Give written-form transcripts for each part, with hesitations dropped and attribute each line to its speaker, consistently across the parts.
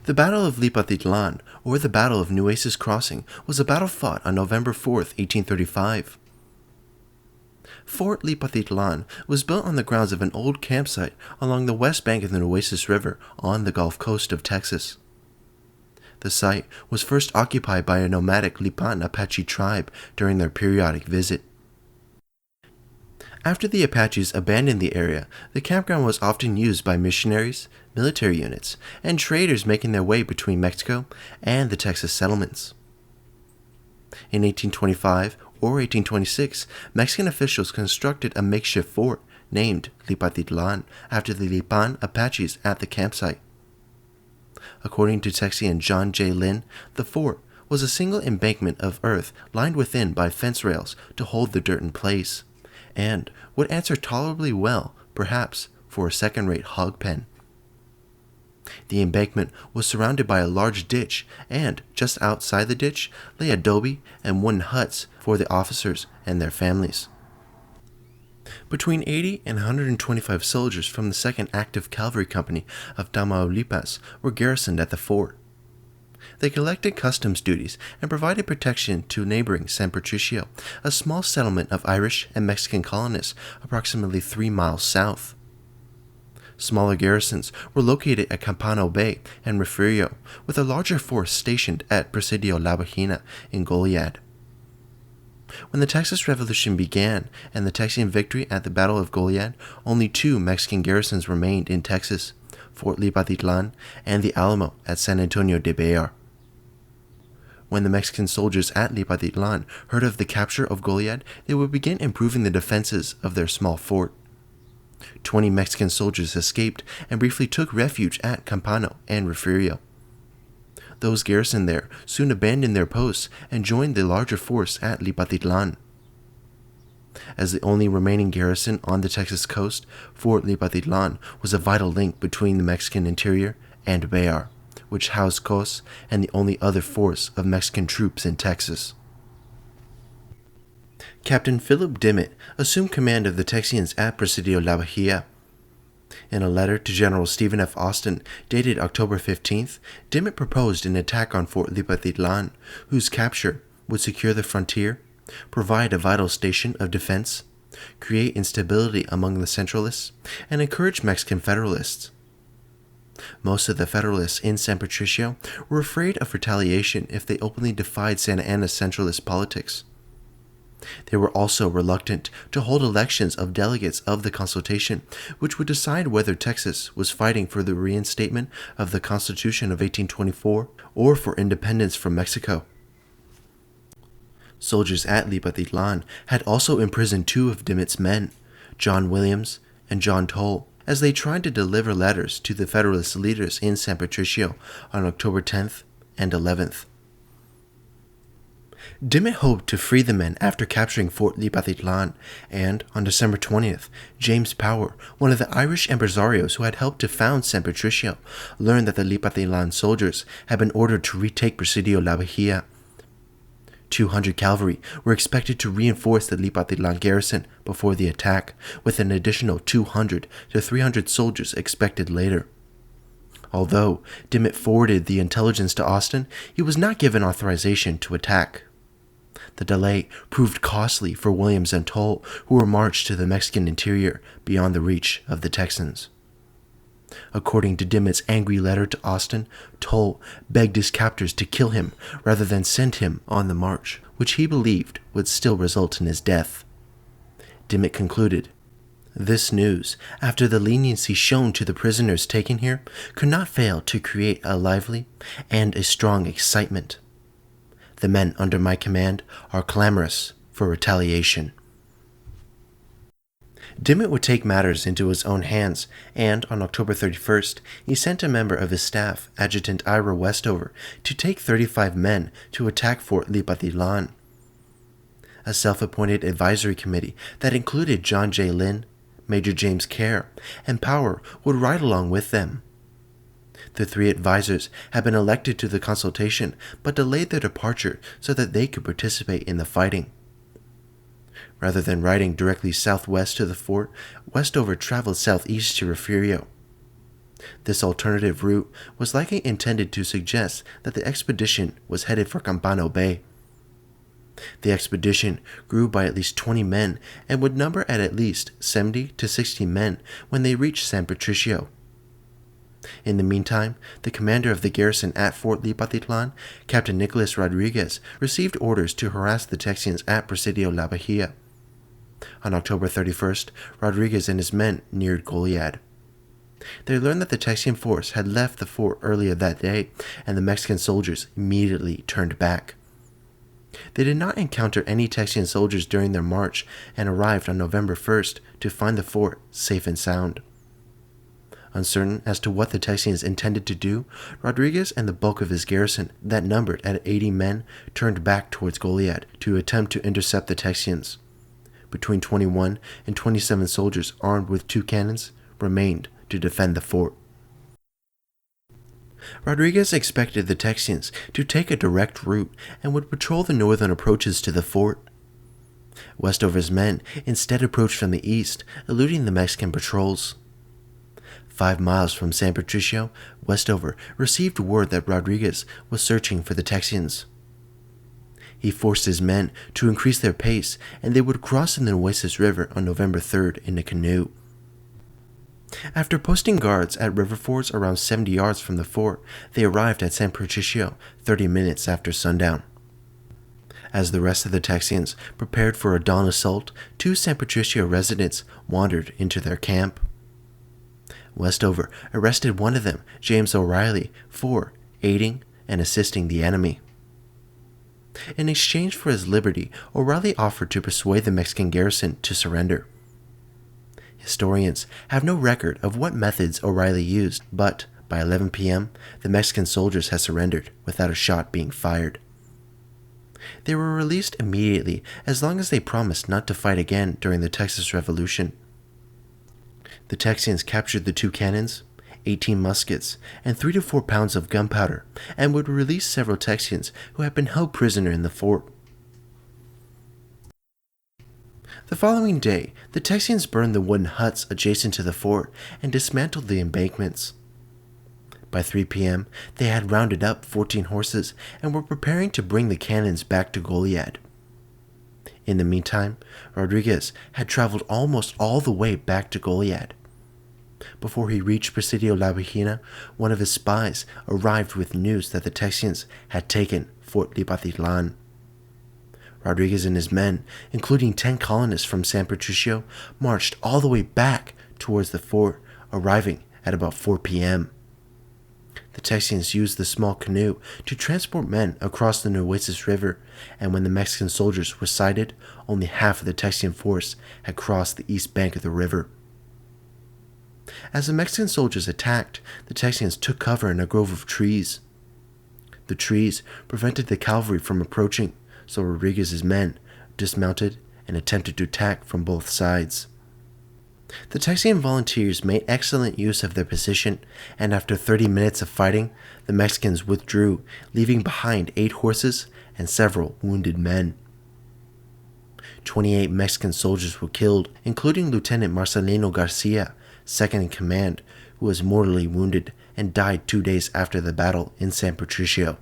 Speaker 1: The Battle of Lipatitlan, or the Battle of Nueces Crossing, was a battle fought on November 4, 1835. Fort Lipatitlan was built on the grounds of an old campsite along the west bank of the Nueces River on the Gulf Coast of Texas. The site was first occupied by a nomadic Lipan Apache tribe during their periodic visit. After the Apaches abandoned the area, the campground was often used by missionaries, military units, and traders making their way between Mexico and the Texas settlements. In 1825 or 1826, Mexican officials constructed a makeshift fort named Lipatitlan after the Lipan Apaches at the campsite. According to Texian John J. Lynn, the fort was a single embankment of earth lined within by fence rails to hold the dirt in place, and would answer tolerably well, perhaps, for a second-rate hog pen. The embankment was surrounded by a large ditch, and just outside the ditch lay adobe and wooden huts for the officers and their families. Between 80 and 125 soldiers from the 2nd Active Cavalry Company of Tamaulipas were garrisoned at the fort. They collected customs duties and provided protection to neighboring San Patricio, a small settlement of Irish and Mexican colonists approximately 3 miles south. Smaller garrisons were located at Campano Bay and Refugio, with a larger force stationed at Presidio La Bajina in Goliad. When the Texas Revolution began and the Texian victory at the Battle of Goliad, only 2 Mexican garrisons remained in Texas, Fort Lipatitlan and the Alamo at San Antonio de Bayar. When the Mexican soldiers at Lipatitlan heard of the capture of Goliad, they would begin improving the defenses of their small fort. 20 Mexican soldiers escaped and briefly took refuge at Campano and Refugio. Those garrisoned there soon abandoned their posts and joined the larger force at Lipatitlan. As the only remaining garrison on the Texas coast, Fort Lipatitlan was a vital link between the Mexican interior and Bayar, which housed Cos and the only other force of Mexican troops in Texas. Captain Philip Dimmitt assumed command of the Texians at Presidio La Bajia. In a letter to General Stephen F. Austin, dated October 15th, Dimmitt proposed an attack on Fort Lipatitlan, whose capture would secure the frontier, provide a vital station of defense, create instability among the Centralists, and encourage Mexican Federalists. Most of the Federalists in San Patricio were afraid of retaliation if they openly defied Santa Anna's Centralist politics. They were also reluctant to hold elections of delegates of the consultation, which would decide whether Texas was fighting for the reinstatement of the Constitution of 1824 or for independence from Mexico. Soldiers at Lipatitlan had also imprisoned 2 of Dimmitt's men, John Williams and John Toll, as they tried to deliver letters to the Federalist leaders in San Patricio on October 10th and 11th. Dimmitt hoped to free the men after capturing Fort Lipatitlan, and on December 20th, James Power, one of the Irish impresarios who had helped to found San Patricio, learned that the Lipatitlan soldiers had been ordered to retake Presidio La Bajia. 200 cavalry were expected to reinforce the Lipatitlan garrison before the attack, with an additional 200 to 300 soldiers expected later. Although Dimmitt forwarded the intelligence to Austin, he was not given authorization to attack. The delay proved costly for Williams and Toll, who were marched to the Mexican interior beyond the reach of the Texans. According to Dimmitt's angry letter to Austin, Toll begged his captors to kill him rather than send him on the march, which he believed would still result in his death. Dimmitt concluded, "This news, after the leniency shown to the prisoners taken here, could not fail to create a lively and a strong excitement. The men under my command are clamorous for retaliation." Dimmitt would take matters into his own hands, and on October 31st, he sent a member of his staff, Adjutant Ira Westover, to take 35 men to attack Fort Lipatitlan. A self-appointed advisory committee that included John J. Lynn, Major James Kerr, and Power would ride along with them. The 3 advisors had been elected to the consultation, but delayed their departure so that they could participate in the fighting. Rather than riding directly southwest to the fort, Westover traveled southeast to Refugio. This alternative route was likely intended to suggest that the expedition was headed for Campano Bay. The expedition grew by at least 20 men and would number at least 70 to 60 men when they reached San Patricio. In the meantime, the commander of the garrison at Fort Lipatitlan, Captain Nicolás Rodríguez, received orders to harass the Texians at Presidio La Bahia. On October 31st, Rodríguez and his men neared Goliad. They learned that the Texian force had left the fort earlier that day, and the Mexican soldiers immediately turned back. They did not encounter any Texian soldiers during their march and arrived on November 1st to find the fort safe and sound. Uncertain as to what the Texians intended to do, Rodríguez and the bulk of his garrison, that numbered at 80 men, turned back towards Goliad to attempt to intercept the Texians. Between 21 and 27 soldiers armed with 2 cannons remained to defend the fort. Rodríguez expected the Texians to take a direct route and would patrol the northern approaches to the fort. Westover's men instead approached from the east, eluding the Mexican patrols. 5 miles from San Patricio, Westover received word that Rodríguez was searching for the Texians. He forced his men to increase their pace, and they would cross the Nueces River on November 3rd in a canoe. After posting guards at river fords around 70 yards from the fort, they arrived at San Patricio 30 minutes after sundown. As the rest of the Texians prepared for a dawn assault, 2 San Patricio residents wandered into their camp. Westover arrested one of them, James O'Reilly, for aiding and assisting the enemy. In exchange for his liberty, O'Reilly offered to persuade the Mexican garrison to surrender. Historians have no record of what methods O'Reilly used, but by 11 p.m., the Mexican soldiers had surrendered without a shot being fired. They were released immediately as long as they promised not to fight again during the Texas Revolution. The Texians captured the 2 cannons, 18 muskets, and 3 to 4 pounds of gunpowder, and would release several Texians who had been held prisoner in the fort. The following day, the Texians burned the wooden huts adjacent to the fort and dismantled the embankments. By 3 p.m., they had rounded up 14 horses and were preparing to bring the cannons back to Goliad. In the meantime, Rodríguez had traveled almost all the way back to Goliad. Before he reached Presidio La Bahia, one of his spies arrived with news that the Texians had taken Fort Lipatitlan. Rodríguez and his men, including 10 colonists from San Patricio, marched all the way back towards the fort, arriving at about 4 p.m. The Texians used the small canoe to transport men across the Nueces River, and when the Mexican soldiers were sighted, only half of the Texian force had crossed the east bank of the river. As the Mexican soldiers attacked, the Texians took cover in a grove of trees. The trees prevented the cavalry from approaching, so Rodríguez's men dismounted and attempted to attack from both sides. The Texian volunteers made excellent use of their position, and after 30 minutes of fighting, the Mexicans withdrew, leaving behind 8 horses and several wounded men. 28 Mexican soldiers were killed, including Lieutenant Marcelino Garcia, second in command, who was mortally wounded and died 2 days after the battle in San Patricio.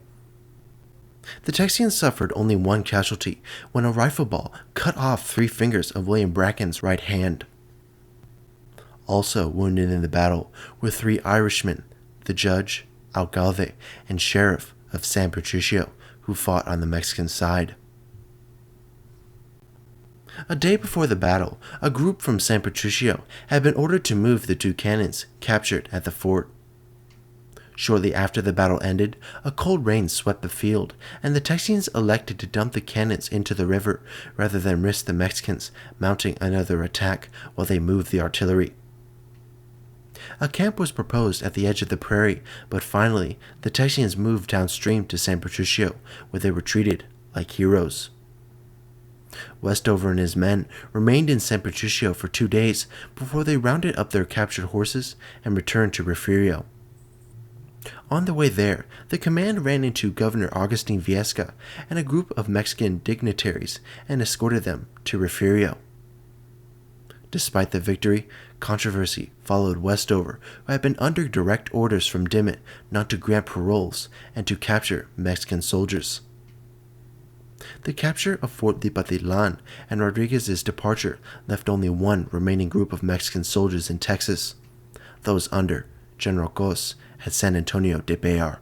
Speaker 1: The Texians suffered only 1 casualty when a rifle ball cut off 3 fingers of William Bracken's right hand. Also wounded in the battle were 3 Irishmen, the judge, alcalde, and sheriff of San Patricio, who fought on the Mexican side. A day before the battle, a group from San Patricio had been ordered to move the 2 cannons captured at the fort. Shortly after the battle ended, a cold rain swept the field, and the Texians elected to dump the cannons into the river rather than risk the Mexicans mounting another attack while they moved the artillery. A camp was proposed at the edge of the prairie, but finally the Texians moved downstream to San Patricio, where they were treated like heroes. Westover and his men remained in San Patricio for 2 days before they rounded up their captured horses and returned to Refugio. On the way there, the command ran into Governor Agustin Viesca and a group of Mexican dignitaries and escorted them to Refugio. Despite the victory, Controversy followed Westover, who had been under direct orders from Dimmitt not to grant paroles and to capture Mexican soldiers. The capture of Fort Lipatitlan and Rodriguez's departure left only one remaining group of Mexican soldiers in Texas, those under General Cos at San Antonio de Bayar.